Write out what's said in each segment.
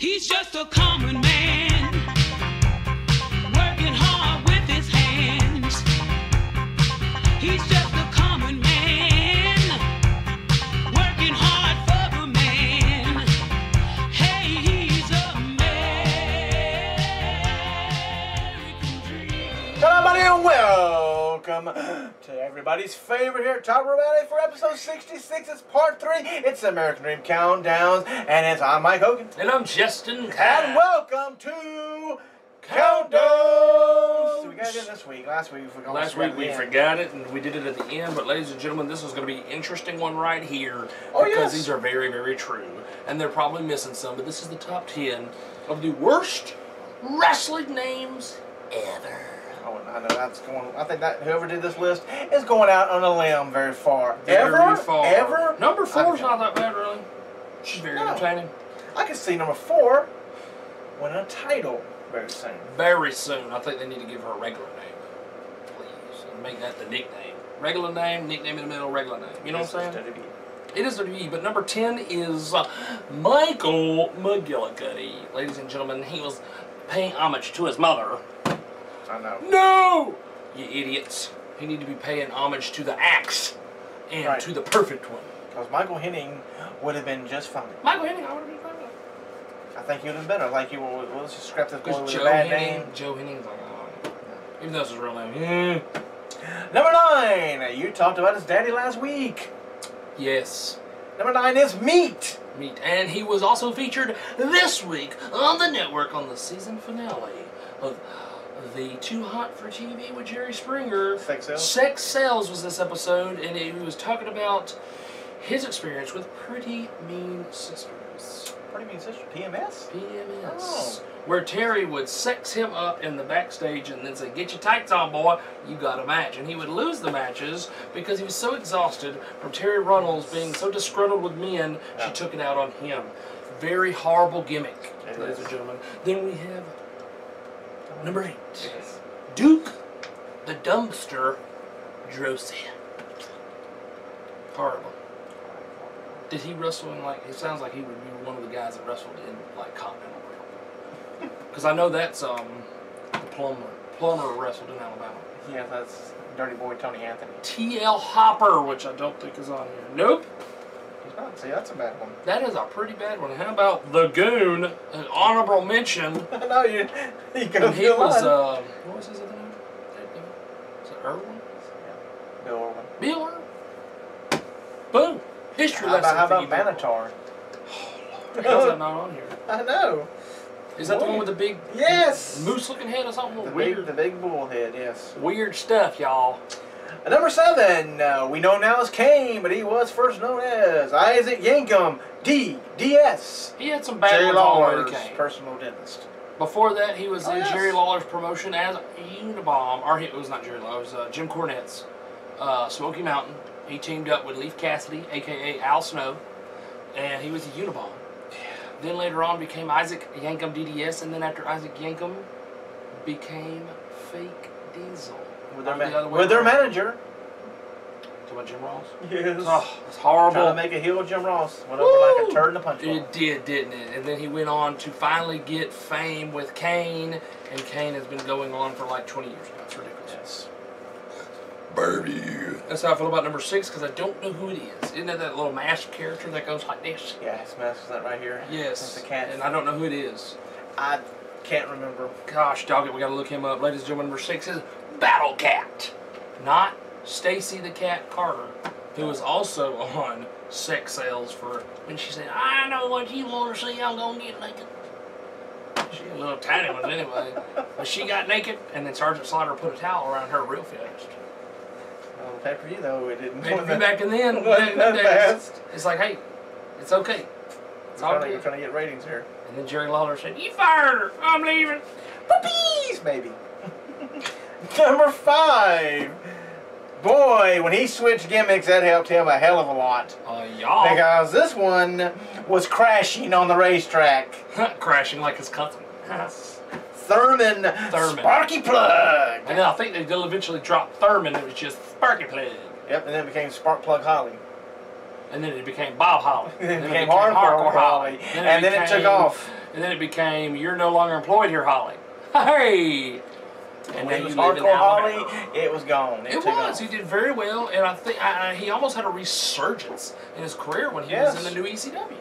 He's just a common man, working hard with his hands. He's just a common man, working hard for the man. Hey, he's American dream. Hello, everybody, and welcome to everybody's favorite here at Top Valley for episode 66. It's part 3. It's the American Dream Countdowns, and I'm Mike Hogan. And I'm Justin. And welcome to Countdowns. So we got it in this week. Last week we forgot it, and we did it at the end. But ladies and gentlemen, this is going to be an interesting one right here. Oh, because yes. these are very, very true. And they're probably missing some, but this is the top 10 of the worst wrestling names ever. Oh, I know that's going. I think that whoever did this list is going out on a limb very far. Very far. Ever? Number 4 is not that bad, really. She's very entertaining. I can see number 4 winning a title very soon. Very soon. I think they need to give her a regular name, please, and make that the nickname. Regular name, nickname in the middle, regular name. You know what I'm saying? It is WWE, but number 10 is Michael McGillicuddy. Ladies and gentlemen, he was paying homage to his mother. I know. No! You idiots. He need to be paying homage to the Axe and to the Perfect One. Because Michael Hennig would have been just fine. Michael Hennig, I would have been fine with it. I think he would have been better. Like, let's just scrap this boy with Joe a bad Hennig, name. Joe Henning's like, oh, even though it's his real name. Number 9. You talked about his daddy last week. Yes. Number 9 is Meat. Meat. And he was also featured this week on the network on the season finale of the Too Hot for TV with Jerry Springer. Sex Sales? Sex Sales was this episode, and he was talking about his experience with Pretty Mean Sisters. Pretty Mean Sister? PMS? PMS. Oh. Where Terry would sex him up in the backstage and then say, "Get your tights on, boy, you got a match." And he would lose the matches because he was so exhausted from Terry Runnels being so disgruntled with men, she took it out on him. Very horrible gimmick, ladies and gentlemen. Then we have number 8. Yes. Duke the Dumpster Droese. Horrible. Did he wrestle in, like, it sounds like he would be one of the guys that wrestled in, like, Continental Realm. Because I know that's, the plumber. Plumber wrestled in Alabama. Yeah, that's Dirty Boy Tony Anthony. T.L. Hopper, which I don't think is on here. Nope. He's not. See, that's a bad one. That is a pretty bad one. How about The Goon? An honorable mention. No, you go. And he was, what was his other name? Is it Irwin? Yeah. Bill Irwin. Bill Irwin. Boom. History lesson. How about Manatar? How's that not on here? I know. Is that the one with the big moose-looking head or something? The big bull head, yes. Weird stuff, y'all. Number 7, we know him now as Kane, but he was first known as Isaac Yankum, DS. He had some bad Jerry ones all the way to Lawler's Kane. personal dentist. Before that, he was in yes. Jerry Lawler's promotion as Unabomb, or it was not Jerry Lawler, it was Jim Cornette's Smoky Mountain. He teamed up with Leif Cassidy, a.k.a. Al Snow, and he was a Unabomb. Then later on became Isaac Yankum DDS, and then after Isaac Yankum became Fake Diesel. With their manager. Talking about Jim Ross? Yes. Oh, it's horrible. Trying to make a heel Jim Ross. Went over like a turd in the punch bowl. It did, didn't it? And then he went on to finally get fame with Kane, and Kane has been going on for like 20 years now. It's ridiculous. Yes. Baby. That's how I feel about number 6, because I don't know who it is. Isn't that little masked character that goes like this? Yeah, his mask is that right here. Yes. That's the cat. And I don't know who it is. I can't remember. Gosh, dog it, we gotta look him up. Ladies and gentlemen, number 6 is Battle Cat. Not Stacy the Cat Carter, who was also on Sex Sales for when she said, "I know what you want to see, I'm gonna get naked." She had little tiny ones anyway. But she got naked, and then Sergeant Slaughter put a towel around her real fast. Well, the pay-per-view, though, it didn't. Back in then, it's like, hey, it's okay. It's all good. We're trying to get ratings here. And then Jerry Lawler said, "You fired her. I'm leaving." Puppies, baby. Number 5. Boy, when he switched gimmicks, that helped him a hell of a lot. Y'all. Because this one was crashing on the racetrack. Crashing like his cousin. Thurman. Sparky Plug. And then I think they'll eventually drop Thurman. It was just Sparky Plug. Yep, and then it became Spark Plug Holly. And then it became Bob Holly. And then it became Hardcore Holly. And then it took off. And then it became, you're no longer employed here, Holly. Hey! And now when he was you live in hardcore Holly, Alabama. it was gone. It was. He did very well, and I think he almost had a resurgence in his career when he was in the new ECW.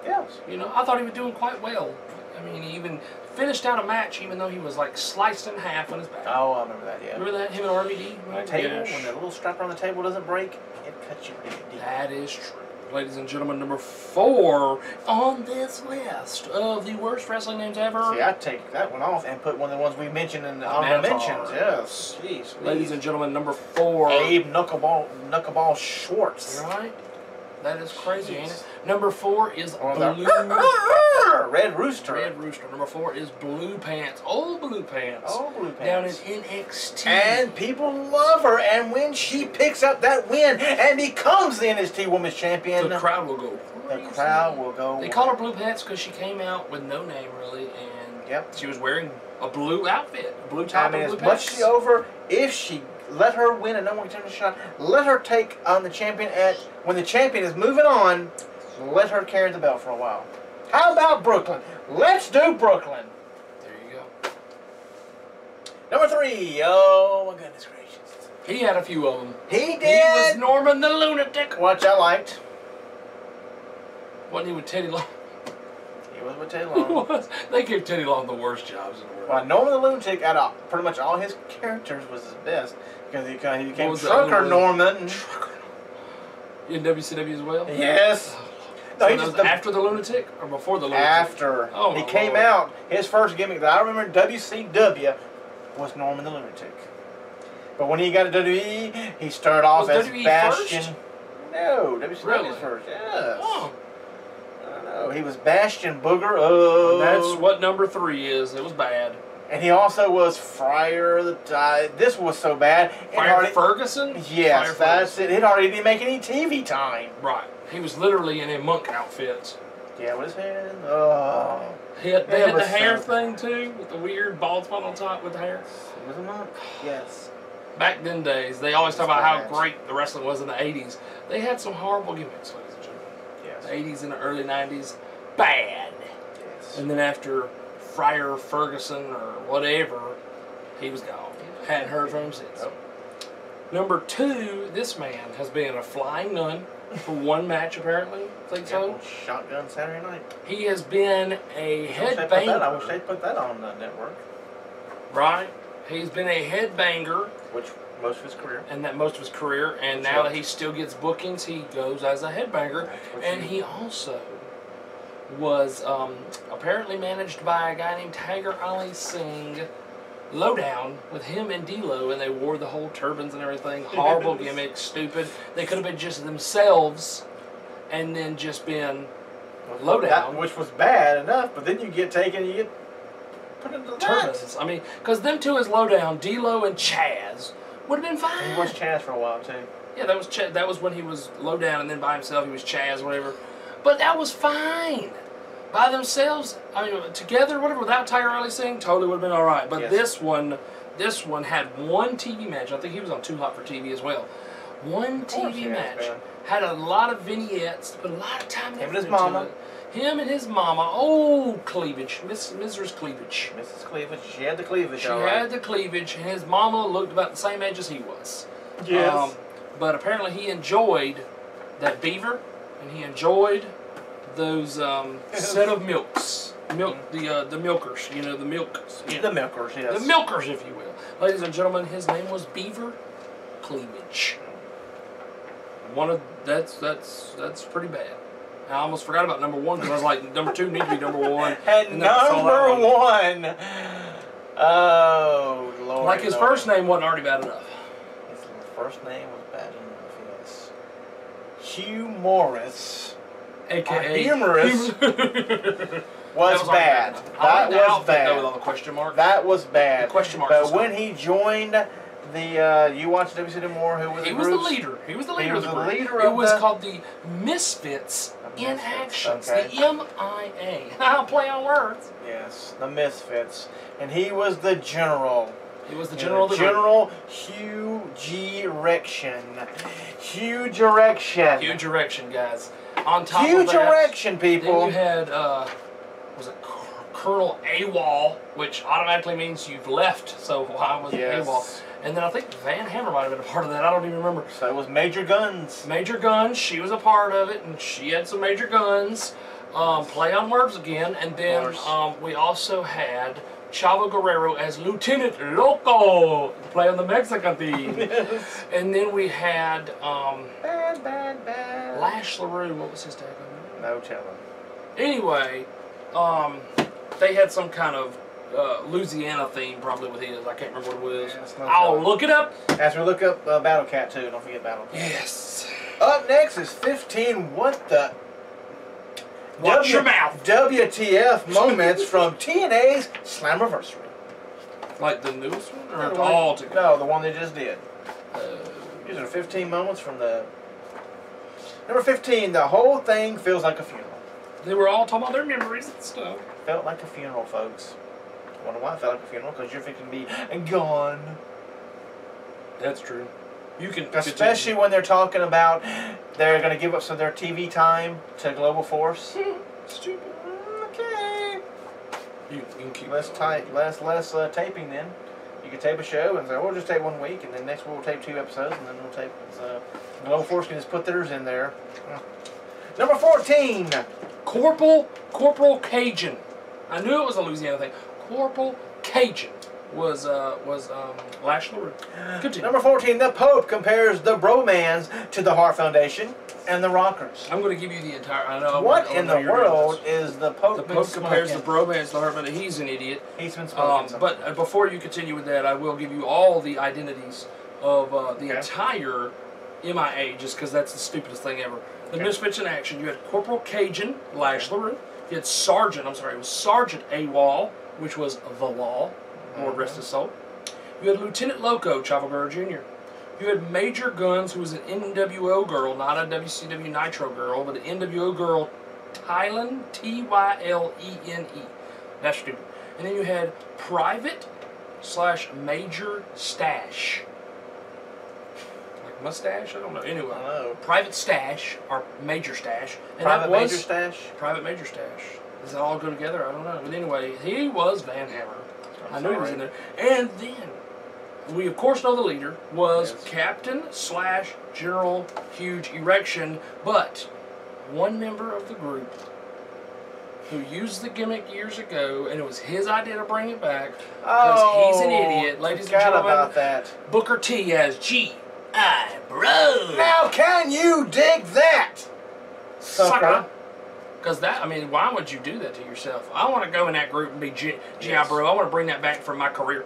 Yes. You know, I thought he was doing quite well. I mean, he even finished out a match, even though he was like sliced in half on his back. Oh, I remember that. Yeah. Remember that? Him and RVD. When the little strap on the table doesn't break, it cuts you pretty deep. That is true. Ladies and gentlemen, number 4 on this list of the worst wrestling names ever. See, I take that one off and put one of the ones we mentioned in the honorable mentions. Yes. Jeez. Ladies and gentlemen, number 4. Abe Knuckleball Schwartz. Right? That is crazy, ain't it? Number 4 is Blue. Red Rooster. Red Rooster. Number 4 is Blue Pants. Old Blue Pants. Old Blue Pants. Down in NXT. And people love her. And when she picks up that win and becomes the NXT Women's Champion, the crowd will go crazy. The crowd will go. They call her Blue Pants because she came out with no name, really. And she was wearing a blue outfit. A blue top and blue pants. Much over, if she let her win and no one can turn the shot, let her take on the champion when the champion is moving on, let her carry the belt for a while. How about Brooklyn? Let's do Brooklyn. There you go. Number 3. Oh my goodness gracious. He had a few of them. He did. He was Norman the Lunatic. Which I liked. Wasn't he with Teddy Long? He was with Teddy Long. They gave Teddy Long the worst jobs in the world. Well, Norman the Lunatic, out of pretty much all his characters, was his best. Because he became Trucker Norman. In WCW as well? Yes. So he just, after the Lunatic or before the Lunatic? After. Oh, he came out, his first gimmick that I remember in WCW was Norman the Lunatic. But when he got to WWE, he started off as WWE Bastion. First? No, WCW Really? first, yes. Oh. I don't know. He was Bastion Booger. Oh. And that's what number 3 is. It was bad. And he also was Friar the this was so bad. Friar Ferguson? Yes, that's it. It hardly didn't make any TV time. Right. He was literally in a monk outfit. Yeah, with his head. Oh. They had the hair thing too, with the weird bald spot on top with the hair. Was a monk? Yes. Back then days, they always talk about how great the wrestling was in the 80s. They had some horrible gimmicks, ladies and gentlemen. Yes. The 80s and the early 90s, bad. Yes. And then after Friar Ferguson or whatever, he was gone. Hadn't heard from him since. Nope. Number 2, this man has been a flying nun for one match apparently. Think so? Shotgun Saturday Night. He has been a headbanger. I wish they put that on the network. Right. He's been a headbanger. Which most of his career. And that most of his career. And now that he still gets bookings, he goes as a headbanger. And he also was apparently managed by a guy named Tiger Ali Singh. Lowdown with him and D-Lo, and they wore the whole turbans and everything. Horrible gimmicks, stupid. They could have been just themselves and then just been Lowdown. Which was bad enough, but then you get taken, you get put into turbans. I mean, because them two as Lowdown, D-Lo and Chaz, would have been fine. He was Chaz for a while, too. Yeah, that was when he was Lowdown, and then by himself he was Chaz, whatever. But that was fine. By themselves, I mean, together, whatever, without Tiger Ali Singh, totally would have been all right. But this one had one TV match. I think he was on Too Hot for TV as well. One TV match. Had a lot of vignettes, put a lot of time and his mama. Him and his mama. Oh, cleavage. Mrs. Cleavage. Mrs. Cleavage. She had the cleavage, She had the cleavage, and his mama looked about the same age as he was. Yes. But apparently he enjoyed that beaver, and he enjoyed those set of milks. The milkers, you know, the milkers. You know. The milkers, yes. The milkers, if you will. Ladies and gentlemen, his name was Beaver Cleavage. That's pretty bad. I almost forgot about number 1 because I was like, number 2 needs to be number 1. And number 1. Oh, Lord. Like his first name wasn't already bad enough. His first name was bad enough, yes. Hugh Morris. A.K.A. Humorous. was bad. That was bad. With all the question marks. That was bad. The question marks. But when he joined the, you watched WCW more, who was he was the leader. He was the leader of the group. It was called the Misfits in Action. Okay. The M.I.A. I'll play on words. Yes, the Misfits. And he was the general. He was the general of the General Hugh G. Erection. Huge erection. Huge erection, guys. On top Huge of that, erection, people. Then you had, was it Colonel AWOL, which automatically means you've left. So why was it AWOL? And then I think Van Hammer might have been a part of that. I don't even remember. So it was Major Guns. Major Guns. She was a part of it, and she had some Major Guns. Play on words again, and then we also had Chavo Guerrero as Lieutenant Loco, play on the Mexican theme. Yes. And then we had Bad. Lash LaRue. What was his tag? No telling. Anyway, they had some kind of Louisiana theme probably with his. I can't remember what it was. Yeah, I'll look it up. As we look up Battle Cat too, don't forget Battle Cat. Yes. Up next is 15. What the? Watch your mouth. WTF moments from TNA's Slammiversary. Like the newest one, or all together? No, the one they just did. These are 15 moments from the. Number 15. The whole thing feels like a funeral. They were all talking about their memories and stuff. Felt like a funeral, folks. Wonder why it felt like a funeral? Because you're fixing to be gone. That's true. You can, especially when they're talking about they're going to give up some of their TV time to Global Force. Stupid. Okay. You can keep less taping then. You can tape a show and say, "Oh, we'll just tape 1 week, and then next week we'll tape 2 episodes, and then we'll tape." Global Force can just put theirs in there. Number 14. Corporal Cajun. I knew it was a Louisiana thing. Corporal Cajun was Lash LaRue. Continue. Number 14. The Pope compares the Bromans to the Heart Foundation and the Rockers. I'm going to give you the entire. I know. What in the world is the Pope? The Pope compares the Bromans to the Heart Foundation. He's an idiot. He's been smoking. But before you continue with that, I will give you all the identities of the entire MIA, just because that's the stupidest thing ever. The Misfits in Action. You had Corporal Cajun, Lash LaRue. You had Sergeant AWOL, which was the Law. Lord rest his soul. You had Lieutenant Loco, Chavo Guerrero Jr. You had Major Guns, who was an NWO girl, not a WCW Nitro girl, but an NWO girl, Tylene, Tylene. That's stupid. And then you had Private/Major Stash. Like mustache? I don't know. Anyway, Private Stash or Major Stash. And Private Major Stash? Private Major Stash. Does that all go together? I don't know. But anyway, he was Van Hammer. I knew he was in there. And then, we of course know the leader was Captain/General Huge Erection, but one member of the group who used the gimmick years ago, and it was his idea to bring it back, because he's an idiot. Ladies and gentlemen, about that. Booker T as G.I. Bro. Now can you dig that? Sucker. Because that, I mean, why would you do that to yourself? I want to go in that group and be G.I. Bro. I want to bring that back from my career.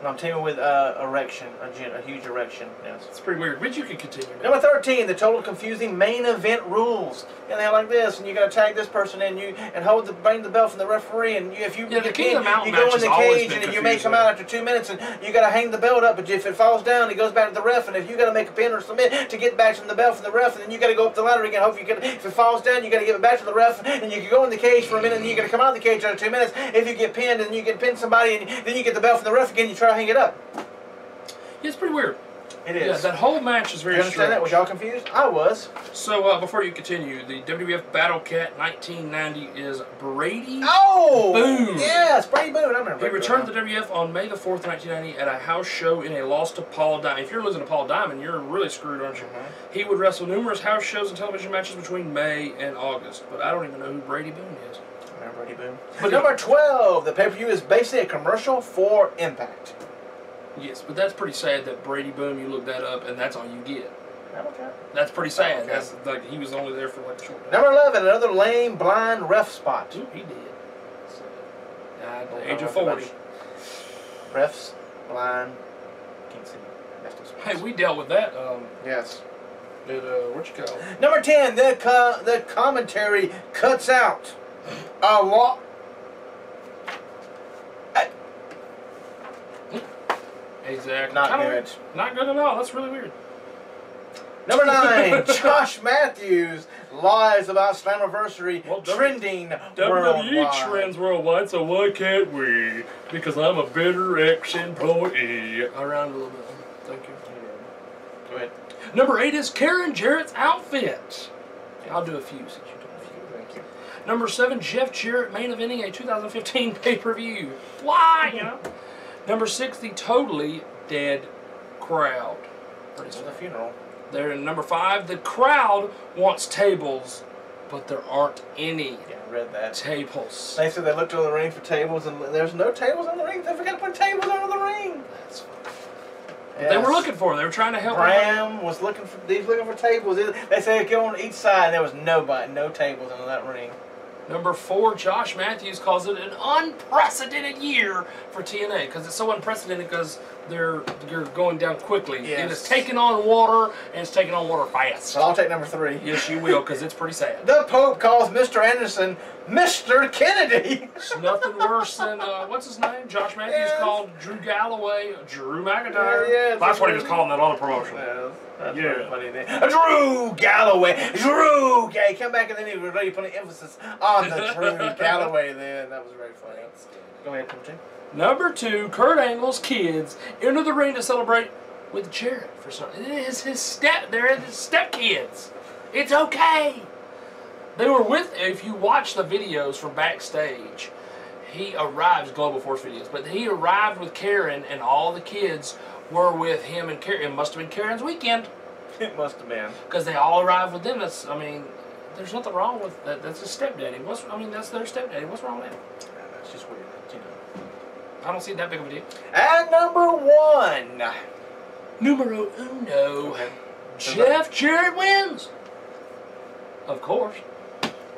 And I'm teaming with erection, a huge erection. Yes. It's pretty weird, but you can continue. Number 13, the total confusing main event rules. And they're like this, and you got to tag this person in, and bring the belt from the referee, and if you get pinned, you go in the cage, and you may come out after 2 minutes, and you got to hang the belt up. But if it falls down, it goes back to the ref, and if you got to make a pin or submit to get back from the belt from the ref, and then you got to go up the ladder again. Hope you can. If it falls down, you got to give it back to the ref, and you can go in the cage for a minute, and you got to come out of the cage after 2 minutes. If you get pinned, and you get pinned somebody, and then you get the belt from the ref again, you try to hang it up. Yeah, it's pretty weird. It is. Yeah, that whole match is very strange. You understand that? Was y'all confused? I was. So, before you continue, the WWF Battle Cat 1990 is Brady Boone. Yes, Brady Boone. I remember. He returned to the WWF on May the 4th, 1990 at a house show in a loss to Paul Diamond. If you're losing to Paul Diamond, you're really screwed, aren't you? He would wrestle numerous house shows and television matches between May and August, but I don't even know who Brady Boone is. I remember Brady Boone. But number 12, the pay-per-view is basically a commercial for Impact. Yes, but that's pretty sad that Brady Boone, you look that up, and that's all you get. Okay. That's pretty sad. Okay. That's like he was only there for like a short time. Number 11, another lame, blind ref spot. Ooh, he did. At the age of 40. Refs, blind, can't see. Hey, we dealt with that. Yes. What you call it? Number 10, the commentary cuts out a lot. Exactly. Not good. Not good at all. That's really weird. Number 9, Josh Matthews lies about Slammiversary trending worldwide. WWE trends worldwide, so why can't we? Because I'm a better ex-employee. I round a little bit. Thank you. Go ahead. Number 8 is Karen Jarrett's outfit. I'll do a few since you do a few. Thank you. Number 7, Jeff Jarrett main eventing a 2015 pay-per-view. Why? You know. Number 6, the totally dead crowd. It's a funeral. There in number 5, the crowd wants tables, but there aren't any Yeah, I read that. tables. They said they looked on the ring for tables, and there's no tables on the ring. They forgot to put tables under the ring. That's funny. But they were looking for them. They were trying to help. Graham was looking for. He's looking for tables. They said go on each side. There was nobody, no tables under that ring. Number 4, Josh Matthews calls it an unprecedented year for TNA because it's so unprecedented because they're going down quickly. Yes. And it's taking on water, and it's taking on water fast. So I'll take number 3. Yes, you will, because it's pretty sad. The Pope calls Mr. Anderson Mr. Kennedy. It's nothing worse than, what's his name? Josh Matthews Yes. called Drew Galloway Drew McIntyre. Yeah, That's what he was calling that other promotion. That's Yeah. very funny name. Drew Galloway. Drew. Yeah, he come back and then he was ready to put an emphasis on the Drew Galloway. Then that was very funny. Go ahead, number 2. Number 2, Kurt Angle's kids enter the ring to celebrate with Jarrett for some. It is his step. They're his step kids. It's okay. They were with. If you watch the videos from backstage, he arrives Global Force videos, but he arrived with Karen, and all the kids were with him and Karen. It must have been Karen's weekend It must have been. because they all arrived with them. That's. I mean, there's nothing wrong with that. That's his stepdaddy. That's their stepdaddy. What's wrong with that? That's just weird. You know. I don't see that big of a deal. And number 1. Numero uno. Okay. Jeff Jarrett wins. Of course.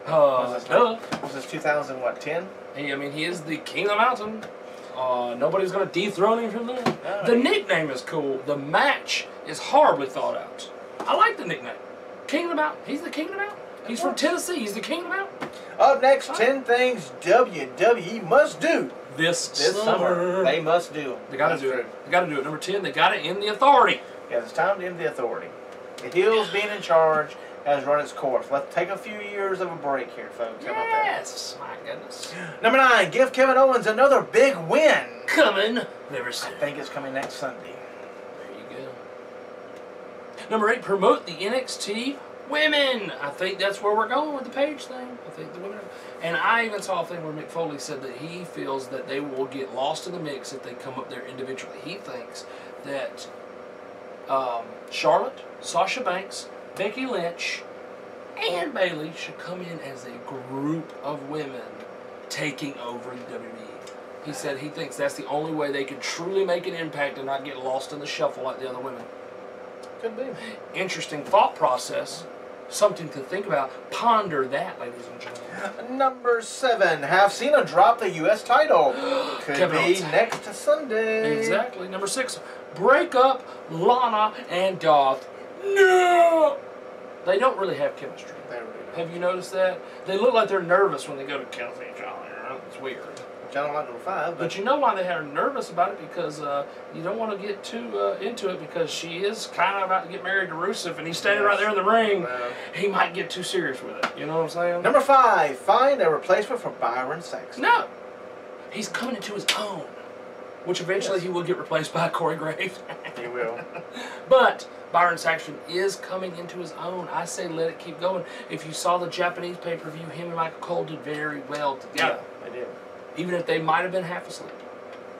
Duh. Was this 2010? I mean, he is the king of the mountain. Nobody's going to dethrone him from there. No. The nickname is cool. The match is horribly thought out. I like the nickname. King of the mountain. He's the king of the mountain. He's from Tennessee. He's the king of the mountain. Up next, 10 things WWE must do This summer. They must do. They got to That's do true. it. They got to do it. Number 10, they got to end the authority. Yeah, it's time to end the authority. The heels being in charge has run its course. Let's take a few years of a break here, folks. How about that? Yes. My goodness. Number 9, give Kevin Owens another big win. Coming very I soon. think it's coming next Sunday. There you go. Number 8, promote the NXT women. I think that's where we're going with the Page thing. I think the women. And I even saw a thing where Mick Foley said that he feels that they will get lost in the mix if they come up there individually. He thinks that Charlotte, Sasha Banks, Becky Lynch, and Bayley should come in as a group of women taking over the WWE. He said he thinks that's the only way they can truly make an impact and not get lost in the shuffle like the other women. Could be. Interesting thought process. Something to think about. Ponder that, ladies and gentlemen. Number 7, have Cena drop the U.S. title. Could Kevin be Owens. next Sunday. Exactly. Number 6, break up Lana and Dolph. No! They don't really have chemistry. They really don't. Have you noticed that? They look like they're nervous when they go to kill each other. It's weird. Which I don't like number 5. But you know why they are nervous about it? Because you don't want to get too into it because she is kind of about to get married to Rusev and he's standing right there in the ring. He might get too serious with it. You know what I'm saying? Number 5, find a replacement for Byron Saxton. No. He's coming into his own. Which eventually he will get replaced by Corey Graves. He will. But Byron Saxton is coming into his own. I say let it keep going. If you saw the Japanese pay-per-view, him and Michael Cole did very well together. Yeah, they did. Even if they might have been half asleep.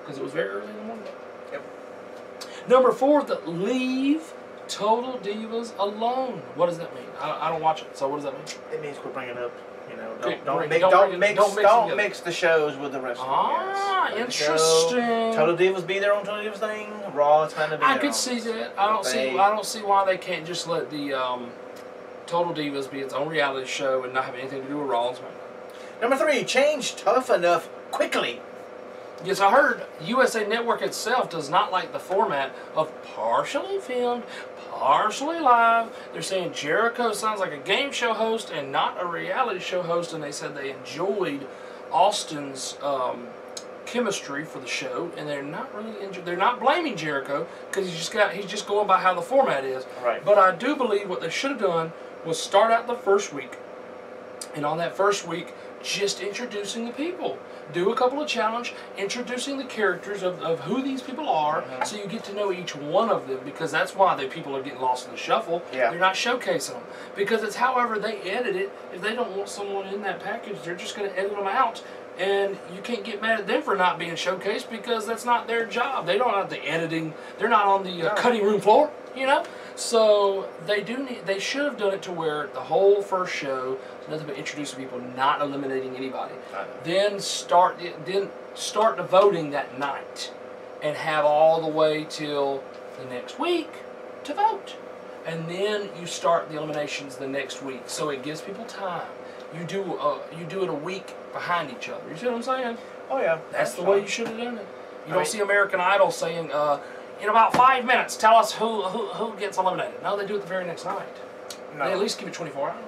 Because it was very early in the morning. Yep. Number 4, leave Total Divas alone. What does that mean? I don't watch it, so what does that mean? It means quit bringing up, you know, Okay, don't mix the shows with the rest of Ah, them. Yes. interesting. Total Divas be their own Total Divas thing. Raw is kind of. I could see that. I don't see why they can't just let the Total Divas be its own reality show and not have anything to do with Raw and SmackDown. Number 3, change Tough Enough quickly. Yes, I heard USA Network itself does not like the format of partially filmed, partially live. They're saying Jericho sounds like a game show host and not a reality show host, and they said they enjoyed Austin's chemistry for the show, and they're not really they're not blaming Jericho because he's just going by how the format is. Right. But I do believe what they should have done was start out the first week, and on that first week just introducing the people. Do a couple of challenge, introducing the characters of who these people are, so you get to know each one of them, because that's why the people are getting lost in the shuffle. Yeah. They're not showcasing them. Because it's however they edit it. If they don't want someone in that package, they're just going to edit them out. And you can't get mad at them for not being showcased, because that's not their job. They don't have the editing. They're not on the cutting room floor, you know? So they should have done it to where the whole first show is nothing but introducing people, not eliminating anybody. Then start the voting that night, and have all the way till the next week to vote. And then you start the eliminations the next week, so it gives people time. You do it a week behind each other. You see what I'm saying? Oh yeah. That's the way you should have done it. You don't see American Idol saying, in about 5 minutes, tell us who gets eliminated. No, they do it the very next night. No. They at least give it 24 hours.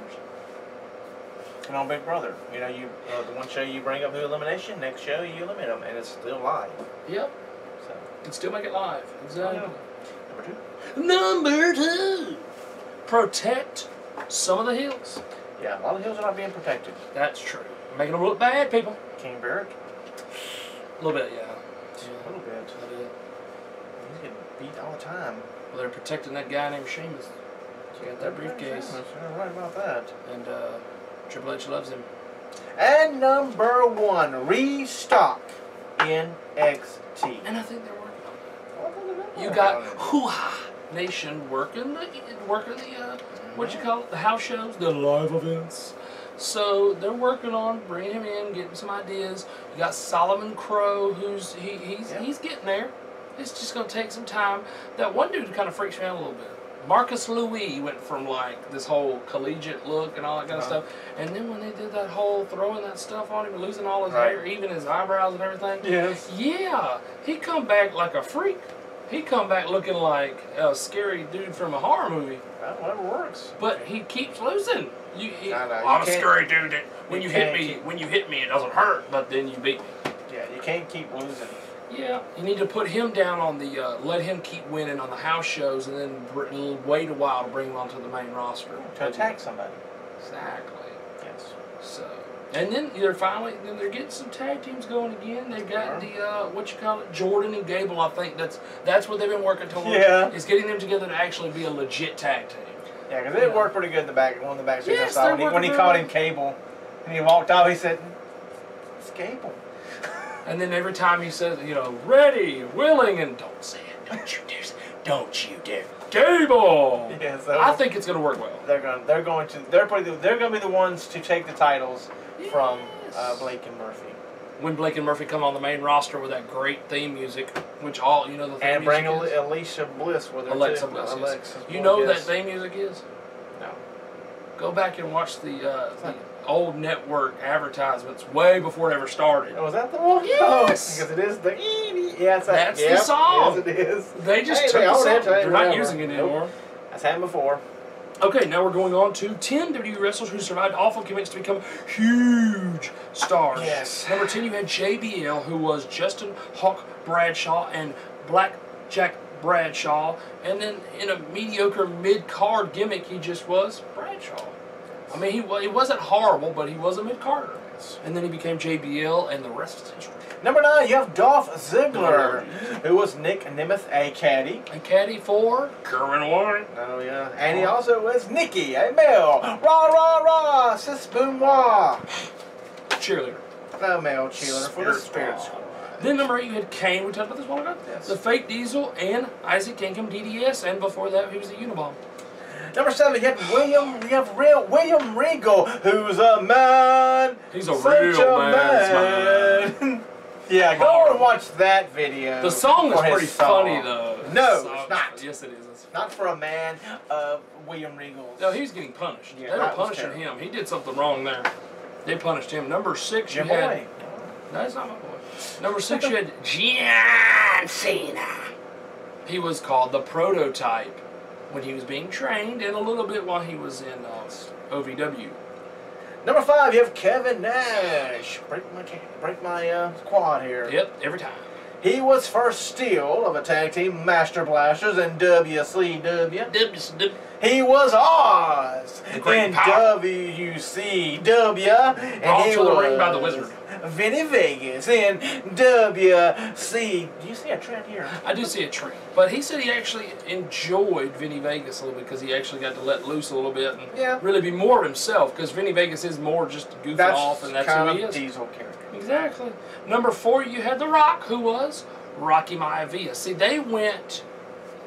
And on Big Brother, you know, the one show you bring up the elimination, next show you eliminate them, and it's still live. Yep. So. You can still make it live. Exactly. Yeah. Number 2. Protect some of the hills. Yeah, a lot of hills are not being protected. That's true. Making them look bad, people. King Barrett. A little bit, yeah. A little bit. He's getting beat all the time. Well, they're protecting that guy named Sheamus. He got that briefcase. You're right about that. And Triple H loves him. And number 1, restock NXT. And I think they're working on that. Oh, You got Hoo-Ha Nation working the what you call it, the house shows, the live events. So they're working on bringing him in, getting some ideas. You got Solomon Crow, who's he's getting there. It's just gonna take some time. That one dude kind of freaks me out a little bit. Marcus Louis went from like this whole collegiate look and all that kind of stuff, and then when they did that whole throwing that stuff on him and losing all his hair, even his eyebrows and everything, yeah, he come back like a freak. He come back looking like a scary dude from a horror movie. Well, whatever works. But he keeps losing. I'm a scary dude. When you hit me, it doesn't hurt, but then you beat me. Yeah, you can't keep losing. Yeah, you need to put him down on the, let him keep winning on the house shows, and then wait a while to bring him onto the main roster. To attack somebody. Exactly. Yes. So, and then they're getting some tag teams going again. They've got the, Jordan and Gable. I think that's what they've been working towards. Yeah. Is getting them together to actually be a legit tag team. Yeah, because it worked pretty good in the back. One of the back scenes Yes, I saw when he called him Cable, and he walked off. He said, "It's Cable." And then every time he says, ready, willing, and don't say it, don't you dare, Gable. Yeah, so I think it's going to work well. They're going to be the ones to take the titles from Blake and Murphy. When Blake and Murphy come on the main roster with that great theme music, which all the theme and bring music is. Alicia Bliss with her Alexa too. Bliss. Alexis You know Bliss. that theme music is? No. Go back and watch the old network advertisements way before it ever started. Oh, was that the one? Yes. Because it is the yes. That's the song. Yes, it is. They just took the song. They're not using it anymore. That's happened before. Okay, now we're going on to 10 WWE wrestlers who survived awful gimmicks to become huge stars. Yes. Number 10, you had JBL, who was Justin Hawk Bradshaw and Black Jack Bradshaw. And then in a mediocre mid-card gimmick, he just was Bradshaw. I mean, he wasn't horrible, but he was a mid-carder. And then he became JBL, and the rest is history. Number 9, you have Dolph Ziggler, who was Nick Nemeth, a caddy. A caddy for Kerwin White. Oh, yeah. And he also was Nikki, a male. Rah, rah, rah, sis boom wah. Cheerleader. The male cheerleader for the Spirit Squad. Then number 8, you had Kane. We talked about this one ago. Yes. The Fake Diesel and Isaac Yankem DDS, and before that, he was the Unabomb. Number 7, you have William Regal, who's a man. He's a Such real a man. Yeah, go and watch that video. The song is for his pretty song. funny, though. No, The it's song- not. Yes, it is. It's- Not for a man of William Regal's. No, he's getting punished. Yeah, they were that was punishing terrible. him. He did something wrong there. They punished him. Number 6, you Your had... boy. No, that's not my boy. Number 6, you had John Cena. He was called the Prototype when he was being trained, and a little bit while he was in OVW. Number 5, you have Kevin Nash. Break my quad here. Yep, every time. He was first steal of a tag team Master Blasters in WCW. He was Oz The great in power. WCW. And Brought he to the ring was by the Wizard. Vinny Vegas in WC. Do you see a trend here? I do see a trend. But he said he actually enjoyed Vinny Vegas a little bit because he actually got to let loose a little bit and really be more of himself because Vinny Vegas is more just goofing off and that's kind who he of is. Diesel character. Exactly. Number 4, you had The Rock, who was Rocky Maivia. See, they went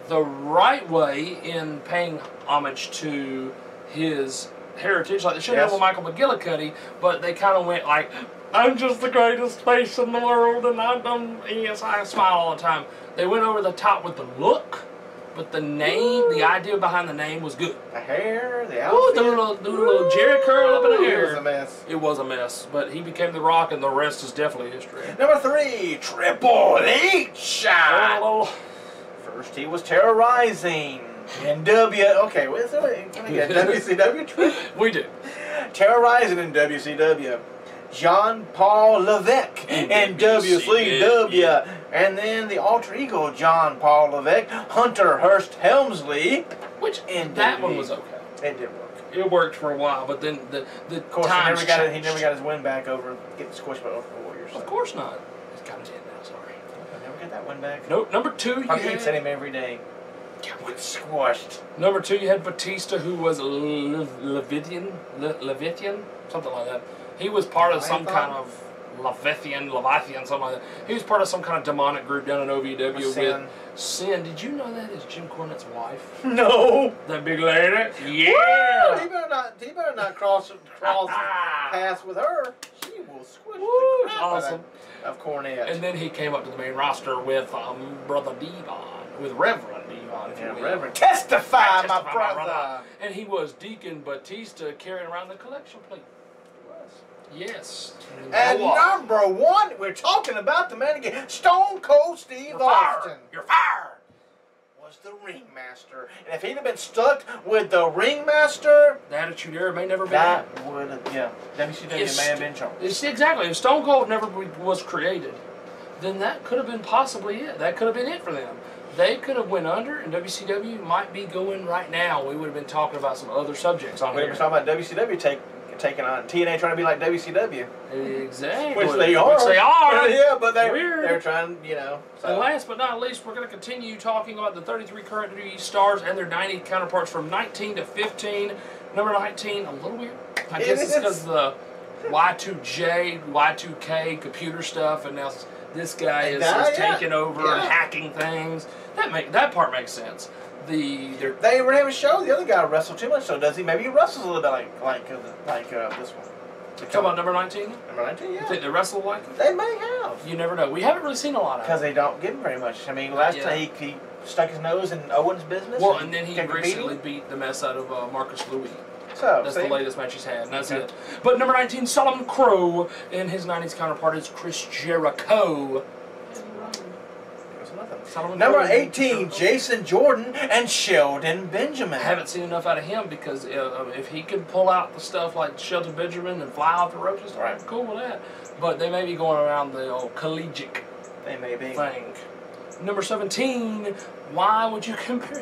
the right way in paying homage to his heritage. Like they should have with Michael McGillicuddy, but they kind of went like, I'm just the greatest face in the world, and I smile all the time. They went over the top with the look, but the name, the idea behind the name was good. The hair, the outfit. The little Jerry curl up in the hair. It was a mess. It was a mess, but he became The Rock, and the rest is definitely history. Number 3, Triple H. First, he was terrorizing in Okay, wait, can I get WCW? We do. Terrorizing in WCW. Jean-Paul Levesque in WCW. And then the alter ego John-Paul Levesque, Hunter Hearst Helmsley. Which, in that WWE. one was okay. It did work. It worked for a while, but then the Of course, he times never got his win back over getting squished by the Warriors. So. Of course not. He's kind of dead now, sorry. I'll never get that win back. Nope. Number 2, you Probably eats at had... him every day. Get squashed. Number 2, you had Batista, who was Levitian, something like that. He was part of some kind of Leviathan, something like that. He was part of some kind of demonic group down in OVW with Sin. Did you know that is Jim Cornette's wife? No. That big lady? Yeah. Woo! He better not cross paths with her. She will squish the crap Awesome. of Cornette. And then he came up to the main roster with Brother Devon, with Reverend Devon, if you will. Reverend. Testify, my brother. And he was Deacon Batista carrying around the collection plate. Yes. And number 1, we're talking about the man again, Stone Cold Steve Austin. You're fired. Was the ringmaster. And if he'd have been stuck with the ringmaster, the Attitude Era may never be. That would have, WCW may have been charged. Exactly. If Stone Cold never was created, then that could have been possibly it. That could have been it for them. They could have went under, and WCW might be going right now. We would have been talking about some other subjects on here. We were talking about WCW taking on TNA, trying to be like WCW. Exactly. Which they are. Yeah, but they're trying, So. And last but not least, we're going to continue talking about the 33 current WWE stars and their 90 counterparts from 19 to 15. Number 19, a little weird. I guess it's because of the Y2J, Y2K computer stuff, and now this guy is taking over and hacking things. That part makes sense. They were having a show. The other guy wrestled too much, so does he? Maybe he wrestles a little bit like this one. Talking about number 19? Number 19, yeah. You think they wrestle like him? They may have. You never know. We haven't really seen a lot of because they don't give him very much. I mean, last time he stuck his nose in Owen's business. Well, and then he recently beat the mess out of Marcus Louis. So that's the latest match he's had, and that's it. But number 19, Solomon Crow, and his 90s counterpart is Chris Jericho. Number 18, Jason Jordan and Sheldon Benjamin. I haven't seen enough out of him because if he can pull out the stuff like Sheldon Benjamin and fly off the ropes and stuff, I'm cool with that. But they may be going around the old collegiate thing. Number 17, why would you compare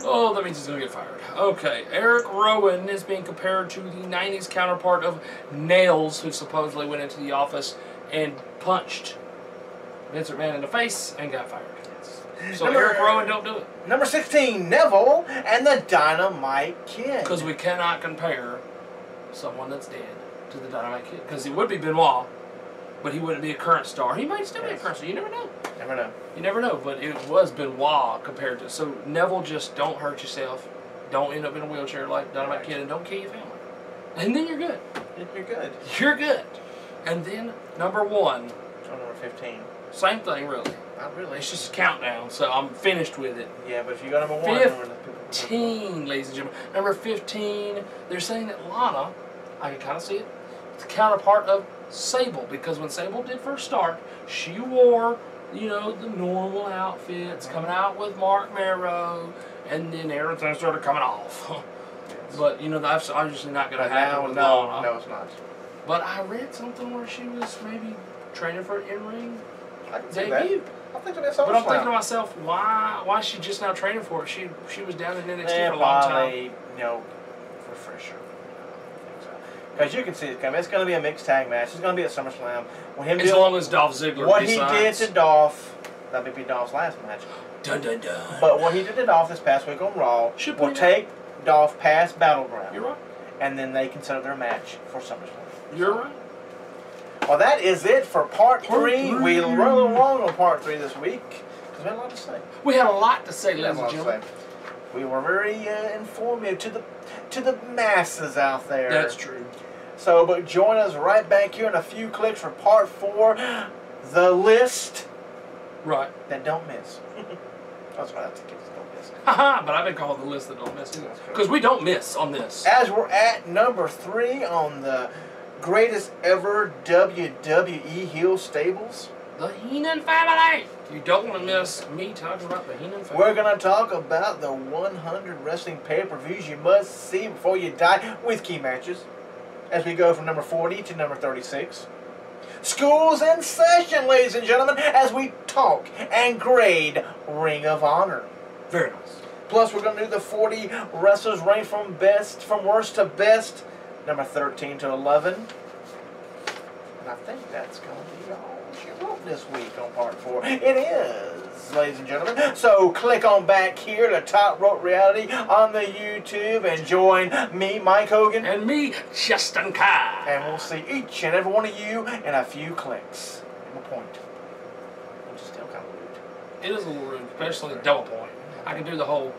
Oh, that means he's going to get fired. Okay, Eric Rowan is being compared to the 90s counterpart of Nails, who supposedly went into the office and punched Vince McMahon in the face and got fired. So Eric Rowan, don't do it. Number 16, Neville and the Dynamite Kid. Because we cannot compare someone that's dead to the Dynamite Kid. Because he would be Benoit, but he wouldn't be a current star. He might still be a current star. You never know. Never know. You never know. But it was Benoit compared to. So Neville, just don't hurt yourself. Don't end up in a wheelchair like Dynamite Kid, and don't kill your family. And then you're good. You're good. You're good. And then number 1. Number 15. Same thing, really. Not really. It's just a countdown, so I'm finished with it. Yeah, but if you go number 1... 15, ladies and gentlemen. Number 15, they're saying that Lana, I can kind of see it, it's a counterpart of Sable, because when Sable did first start, she wore, the normal outfits, coming out with Mark Marrow, and then everything started coming off. But, that's obviously not going to happen with Lana. No, it's not. But I read something where she was maybe training for an in-ring I can see that. I think it'll be a But I'm thinking to SummerSlam. myself, why is she just now training for it? She was down in NXT Yeah, for a long probably, time. you know, refresher. Because you can see it coming. It's going to be a mixed tag match. It's going to be at SummerSlam. When him As doing long as Dolph Ziggler what decides. he did to Dolph, that may be Dolph's last match. Dun dun dun. But what he did to Dolph this past week on Raw Should will put it take Dolph past Battleground. You're right. And then they can set up their match for SummerSlam. You're right. Well, that is it for part Part 3. three. We run a little long on part 3 this week because we had a lot to say. We had a lot to say, We had a ladies lot and to gentlemen. say. We were very informative to the masses out there. That's true. So, but join us right back here in a few clicks for part 4, the list Right. that don't miss. That's what I have to kids don't miss. Haha, but I've been called the list that don't miss That's true. because we don't miss on this. As we're at number 3 on the greatest ever WWE heel stables, The Heenan family. You don't want to miss me talking about the Heenan family. we're going to talk about the 100 wrestling pay-per-views you must see before you die with key matches. As we go from number 40 to number 36. Schools in session, ladies and gentlemen, as we talk and grade Ring of Honor. Very nice. Plus, we're going to do the 40 wrestlers ranked from worst to best, number 13 to 11. And I think that's going to be all she wrote this week on part 4. It is, ladies and gentlemen. So click on back here to Top Rope Reality on the YouTube and join me, Mike Hogan. And me, Justin Kai. And we'll see each and every one of you in a few clicks. No point. Which is still kind of rude. It is a little rude, especially double point. I can do the whole.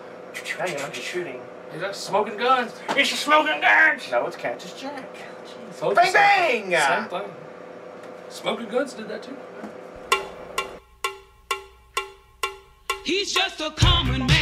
Now you're not just shooting. Is that smoking guns? It's the smoking guns. No, it's Cactus Jack. Jeez. So Bang, bang! Same thing. Smoking guns did that too. He's just a common man.